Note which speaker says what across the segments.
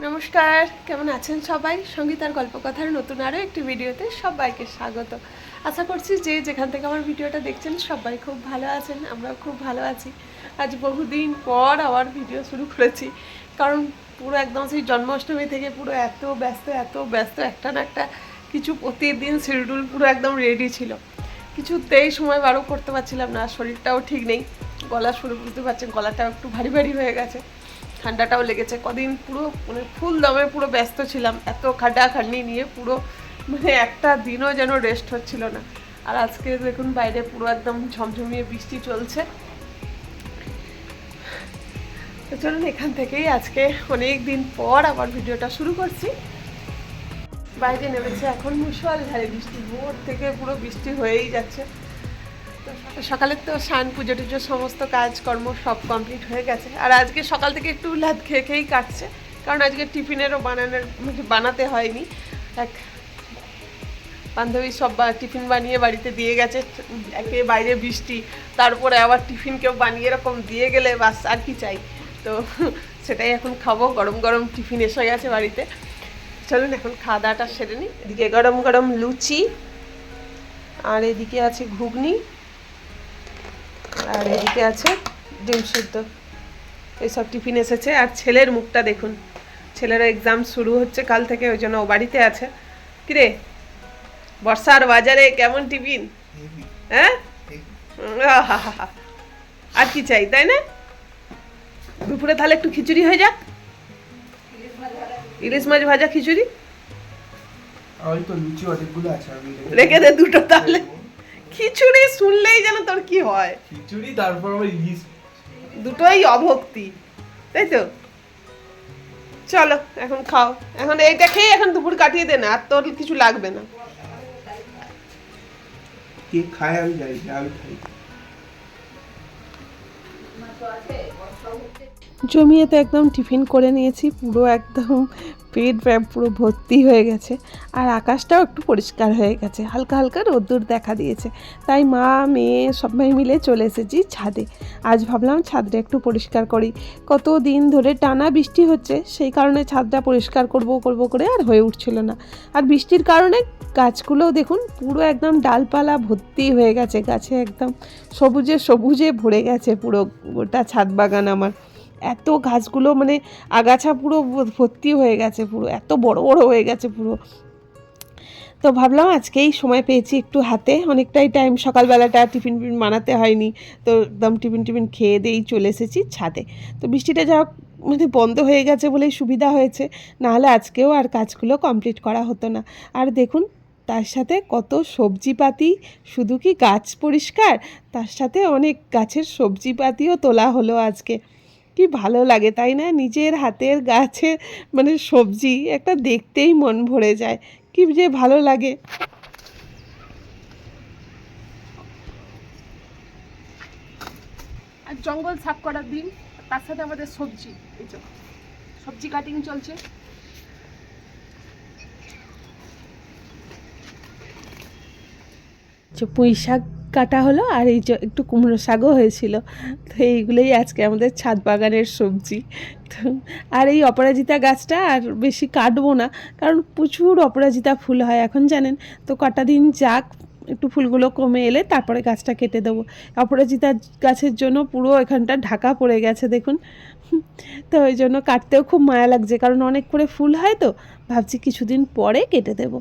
Speaker 1: নমস্কার, কেমন আছেন সবাই? সঙ্গীতার গল্পকথার নতুন আরও একটি ভিডিওতে সবাইকে স্বাগত। আশা করছি যে যেখান থেকে আমার ভিডিওটা দেখছেন সবাই খুব ভালো আছেন, আমরাও খুব ভালো আছি। আজ বহুদিন পর আবার ভিডিও শুরু করেছি, কারণ পুরো একদম সেই জন্মাষ্টমী থেকে পুরো এত ব্যস্ত একটা না একটা কিছু প্রতিদিন শিডিউল পুরো একদম রেডি ছিল। কিছুতেই সময় বারও করতে পারছিলাম না, শরীরটাও ঠিক নেই, গলা শুনে বুঝতে পারছেন গলাটাও একটু ভারী ভারী হয়ে গেছে, ঠান্ডাটাও লেগেছে। কদিন পুরো মানে ফুল দমে পুরো ব্যস্ত ছিলাম, এত খাটাখাটনি নিয়ে পুরো মানে একটা দিনও যেন রেস্ট হচ্ছিল না। আর আজকে দেখুন বাইরে পুরো একদম ঝমঝমিয়ে বৃষ্টি চলছে। তো চলুন এখান থেকেই আজকে অনেক দিন পর আবার ভিডিওটা শুরু করছি। বাইরে নেমেছে এখন মুষলধারে বৃষ্টি, ভোর থেকে পুরো বৃষ্টি হয়েই যাচ্ছে। সকালের তো স্নান পুজো টুজো সমস্ত কাজকর্ম সব কমপ্লিট হয়ে গেছে। আর আজকে সকাল থেকে একটু লাদ খেয়েই কাটছে, কারণ আজকে টিফিনেরও বানাতে হয়নি। এক বান্ধবী সব টিফিন বানিয়ে বাড়িতে দিয়ে গেছে, একে বাইরে বৃষ্টি, তারপরে আবার টিফিন কেউ বানিয়ে এরকম দিয়ে গেলে বাস আর কি চাই। তো সেটাই এখন খাবো, গরম গরম টিফিন এসে গেছে বাড়িতে। চলুন এখন খাওয়া দাওয়াটা সেরে নিই। এদিকে গরম গরম লুচি, আর এদিকে আছে ঘুগনি, আর এদিকে আছে ডিম সিদ্ধ। এইসব টিফিন এসেছে। আর ছেলের মুখটা দেখুন, ছেলেরও এক্সাম শুরু হচ্ছে কাল থেকে, ওই জন্য ও বাড়িতে আছে। কিরে বর্ষার বাজারে কেমন টিফিন? হ্যাঁ, আর কি চাই, তাই না? দুপুরে তাহলে একটু খিচুড়ি হয়ে যাক, ইলিশ মাছ ভাজা খিচুড়ি রেখে দে দুটো তাহলে। খিচুড়ি শুনলেই যেন তোর কি হয়,
Speaker 2: খিচুড়ি তারপর আবার ইলিশ,
Speaker 1: দুটোই অভক্তি, তাই তো? চলো এখন খাও, এখন এইটা খেয়ে এখন দুপুর কাটিয়ে দে না, আর তোর কিছু লাগবে না।
Speaker 2: কে খায় আমি জানি না, আমি খাই।
Speaker 1: জমিয়ে তো একদম টিফিন করে নিয়েছি, পুরো একদম পেট পুরো ভর্তি হয়ে গেছে। আর আকাশটাও একটু পরিষ্কার হয়ে গেছে, হালকা হালকা রোদ্দুর দেখা দিয়েছে। তাই মা মেয়ে সবাই মিলে চলে এসেছি ছাদে। আজ ভাবলাম ছাদটা একটু পরিষ্কার করি, কত দিন ধরে টানা বৃষ্টি হচ্ছে, সেই কারণে ছাদটা পরিষ্কার করব করে আর হয়ে উঠছিল না। আর বৃষ্টির কারণে গাছগুলোও দেখুন পুরো একদম ডালপালা ভর্তি হয়ে গেছে, গাছে একদম সবুজে ভরে গেছে পুরো গোটা ছাদ বাগান আমার। এত গাছগুলো মানে আগাছা পুরো ভর্তি হয়ে গেছে, পুরো এত বড় হয়ে গেছে পুরো। তো ভাবলাম আজকেই সময় পেয়েছি একটু হাতে, অনেকটাই টাইম, সকালবেলাটা টিফিন বানাতে হয়নি, তো একদম টিফিন খেয়ে দিয়েই চলে এসেছি ছাদে। তো বৃষ্টিটা যা মানে বন্ধ হয়ে গেছে বলেই সুবিধা হয়েছে, নাহলে আজকেও আর কাজগুলো কমপ্লিট করা হতো না। আর দেখুন তার সাথে কত সবজিপাতি, শুধু কি গাছ পরিষ্কার, তার সাথে অনেক গাছের সবজিপাতিও তোলা হলো আজকে। কি ভালো লাগে তাই না, নিজের হাতের গাছের মানে সবজি একটা দেখতেই মন ভরে যায়, কি যে ভালো লাগে। আর জঙ্গল সাফ করার দিন, তার সাথে আমাদের সবজি, এই যে সবজি কাটিং চলছে। পুঁই শাক কাটা হলো, আর এই যে একটু কুমড়ো শাকও হয়েছিল। তো এইগুলোই আজকে আমাদের ছাদ বাগানের সবজি। তো আর এই অপরাজিতা গাছটা আর বেশি কাটবো না, কারণ প্রচুর অপরাজিতা ফুল হয় এখন জানেন। তো কটা দিন যাক, একটু ফুলগুলো কমে এলে তারপরে গাছটা কেটে দেবো। অপরাজিতা গাছের জন্য পুরো এখানটা ঢাকা পড়ে গেছে দেখুন। তো ওই জন্য কাটতেও খুব মায়া লাগছে, কারণ অনেক করে ফুল হয়, তো ভাবছি কিছুদিন পরে কেটে দেবো।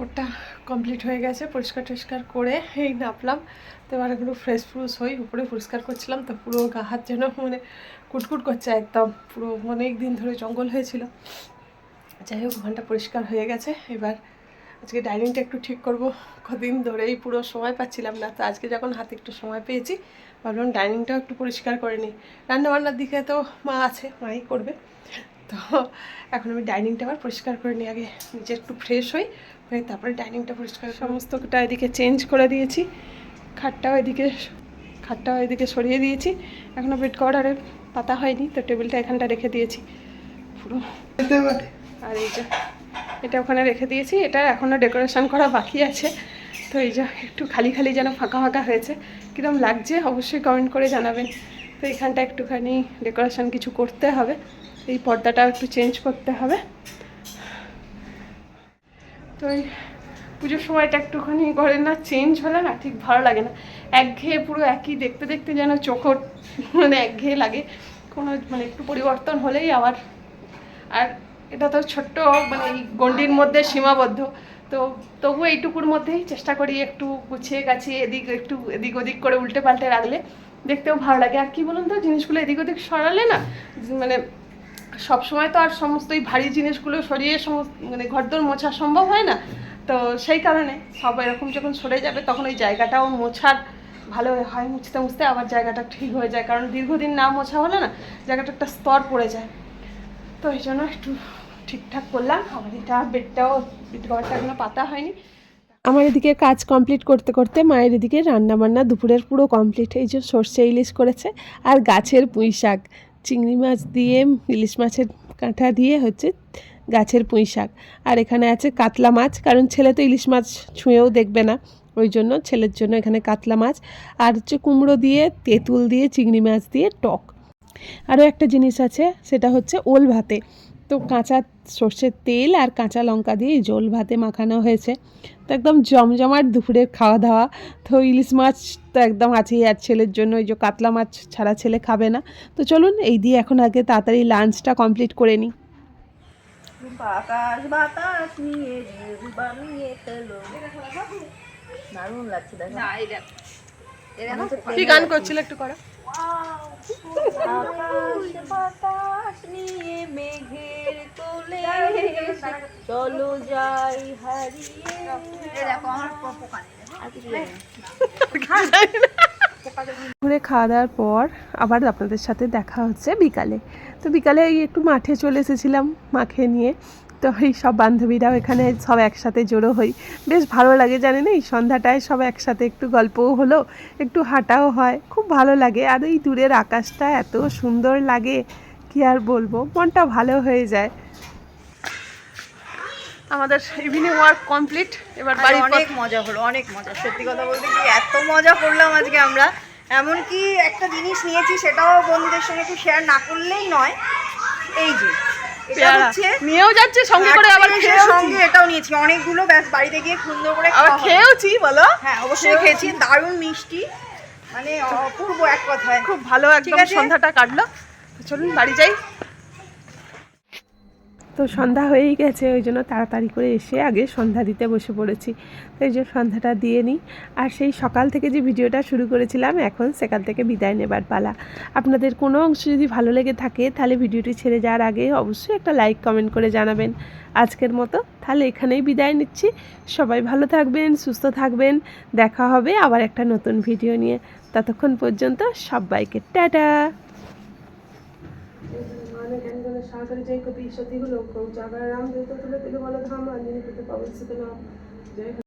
Speaker 1: ওটা কমপ্লিট হয়ে গেছে, পরিষ্কার করে এই নাপলাম। তো এবার একটু ফ্রেশ হই, উপরে পরিষ্কার করছিলাম তো পুরো গা হাত যেন মানে কুটকুট করছে একদম, পুরো অনেক দিন ধরে জঙ্গল হয়েছিল। যাই হোক ওখানটা পরিষ্কার হয়ে গেছে। এবার আজকে ডাইনিংটা একটু ঠিক করব, কদিন ধরেই পুরো সময় পাচ্ছিলাম না, তো আজকে যখন হাতে একটু সময় পেয়েছি ভাবলাম ডাইনিংটাও একটু পরিষ্কার করে নিই। রান্নাবান্নার দিকে তো মা আছে, মাই করবে। তো এখন আমি ডাইনিংটা আবার পরিষ্কার করে নিই, আগে নিজে একটু ফ্রেশ হই, হয়ে তারপরে ডাইনিংটা পরিষ্কার। সমস্তটা এদিকে চেঞ্জ করে দিয়েছি, খাটটাও এদিকে সরিয়ে দিয়েছি, এখনও বেড কভারের পাতা হয়নি, তো টেবিলটা এখানটা রেখে দিয়েছি পুরো। আর এই যে এটা ওখানে রেখে দিয়েছি, এটা এখনও ডেকোরেশন করা বাকি আছে। তো এই যে একটু খালি যেন ফাঁকা হয়েছে, কীরকম লাগছে অবশ্যই কমেন্ট করে জানাবেন। তো এখানটা একটুখানি ডেকোরেশন কিছু করতে হবে, এই পর্দাটা একটু চেঞ্জ করতে হবে। তো এই পুজোর সময়টা একটুখানি ঘরের না চেঞ্জ হলে না ঠিক ভালো লাগে না, একঘেয়ে পুরো একই দেখতে দেখতে যেন চোখর মানে একঘেয়ে লাগে, কোনো মানে একটু পরিবর্তন হলেই আবার। আর এটা তো ছোট্ট মানে এই গণ্ডির মধ্যে সীমাবদ্ধ, তো তবু এইটুকুর মধ্যেই চেষ্টা করি একটু গুছিয়ে গাছিয়ে এদিক ওদিক করে উল্টে পাল্টে রাখলে দেখতেও ভালো লাগে। আর কি বলুন তো, জিনিসগুলো এদিক ওদিক সরালে না মানে সবসময় তো আর সমস্ত এই ভারী জিনিসগুলো সরিয়ে মানে ঘরদোর মোছা সম্ভব হয় না, তো সেই কারণে সব এরকম যখন সরে যাবে তখন ওই জায়গাটাও মোছার ভালো হয়, মুছতে মুছতে আবার জায়গাটা ঠিক হয়ে যায়, কারণ দীর্ঘদিন না মোছা হলে না জায়গাটা একটা স্তর পড়ে যায়। তো এই জন্য একটু ঠিকঠাক করলাম। আমার এটা বেড কভারটা এখনো পাতা হয়নি। আমার এদিকে কাজ কমপ্লিট করতে করতে মায়ের এদিকে রান্নাবান্না দুপুরের পুরো কমপ্লিট। এই যে সর্ষে ইলিশ করেছে আর গাছের পুঁই শাক, চিংড়ি মাছ দিয়ে ইলিশ মাছের কাঁটা দিয়ে হচ্ছে গাছের পুঁই শাক। আর এখানে আছে কাতলা মাছ, কারণ ছেলে তো ইলিশ মাছ ছুঁয়েও দেখবে না, ওই জন্য ছেলের জন্য এখানে কাতলা মাছ। আর হচ্ছে কুমড়ো দিয়ে, তেঁতুল দিয়ে, চিংড়ি মাছ দিয়ে টক। আরও একটা জিনিস আছে, সেটা হচ্ছে ওল ভাতে। তো কাঁচা সর্ষের তেল আর কাঁচা লঙ্কা দিয়ে এই ওল ভাতে মাখানো হয়েছে। তো একদম জমজমাট দুপুরের খাওয়া দাওয়া। তো ইলিশ মাছ তো একদম আছেই, আর ছেলের জন্য ওই যে কাতলা মাছ ছাড়া ছেলে খাবে না। তো চলুন এই দিয়ে এখন আগে তাড়াতাড়ি লাঞ্চটা কমপ্লিট করে নিই।
Speaker 3: আকাশ বাতাস নিয়ে বানিয়ে ফেলো, দারুণ লাগছে দেখো।
Speaker 1: কি গান করছিল একটু করো।
Speaker 3: আকাশ বাতাস নিয়ে মেঘের কোলে চলো যাই হারিয়ে।
Speaker 1: ঘুরে খাওয়া দাওয়ার পর আবার আপনাদের সাথে দেখা হচ্ছে বিকালে। তো বিকালে এই একটু মাঠে চলে এসেছিলাম মাকে নিয়ে। তো এই সব বান্ধবীরাও এখানে সব একসাথে জড়ো হই, বেশ ভালো লাগে জানেন। এই সন্ধ্যাটায় সব একসাথে একটু গল্পও হলো, একটু হাঁটাও হয়, খুব ভালো লাগে। আর এই দূরের আকাশটা এত সুন্দর লাগে, কি আর বলবো, মনটা ভালো হয়ে যায়। আমাদের ইভিনিং ওয়ার্ক কমপ্লিট, এবার বাড়ি।
Speaker 3: অনেক মজা হলো, অনেক মজা, সত্যি কথা বলতে কি এত মজা করলাম আজকে আমরা। এমনকি একটা জিনিস নিয়েছি, সেটাও বন্ধুদের সঙ্গে একটু শেয়ার না করলেই নয়। এই যে এটা হচ্ছে
Speaker 1: নিয়েও যাচ্ছে সঙ্গে করে, আবার
Speaker 3: সঙ্গে এটাও নিয়েছি অনেকগুলো, ব্যাস বাড়িতে গিয়ে সুন্দর করে
Speaker 1: আবার খেয়েওছি বলো।
Speaker 3: হ্যাঁ অবশ্যই খেয়েছি, দারুণ মিষ্টি, মানে অপূর্ব এক কথায়,
Speaker 1: খুব ভালো একদম সন্ধ্যাটা কাটলো। চলুন বাড়ি যাই। তো সন্ধ্যা হয়েই গেছে, ওই জন্য তাড়াতাড়ি করে এসে আগে সন্ধ্যা দিতে বসে পড়েছি। তো এই যে সন্ধ্যাটা দিয়ে নিই। আর সেই সকাল থেকে যে ভিডিওটা শুরু করেছিলাম, এখন সেখান থেকে বিদায় নেবার পালা। আপনাদের কোনো অংশ যদি ভালো লেগে থাকে তাহলে ভিডিওটি ছেড়ে যাওয়ার আগে অবশ্যই একটা লাইক কমেন্ট করে জানাবেন। আজকের মতো তাহলে এখানেই বিদায় নিচ্ছি। সবাই ভালো থাকবেন, সুস্থ থাকবেন, দেখা হবে আবার একটা নতুন ভিডিও নিয়ে। ততক্ষণ পর্যন্ত সবাইকে টাটা। সাঁতারে যাই কপি সত্যি হলো জাগার রাম দেবতা তুলে থেকে বলো ধাম আঞ্জনি করতে পাবো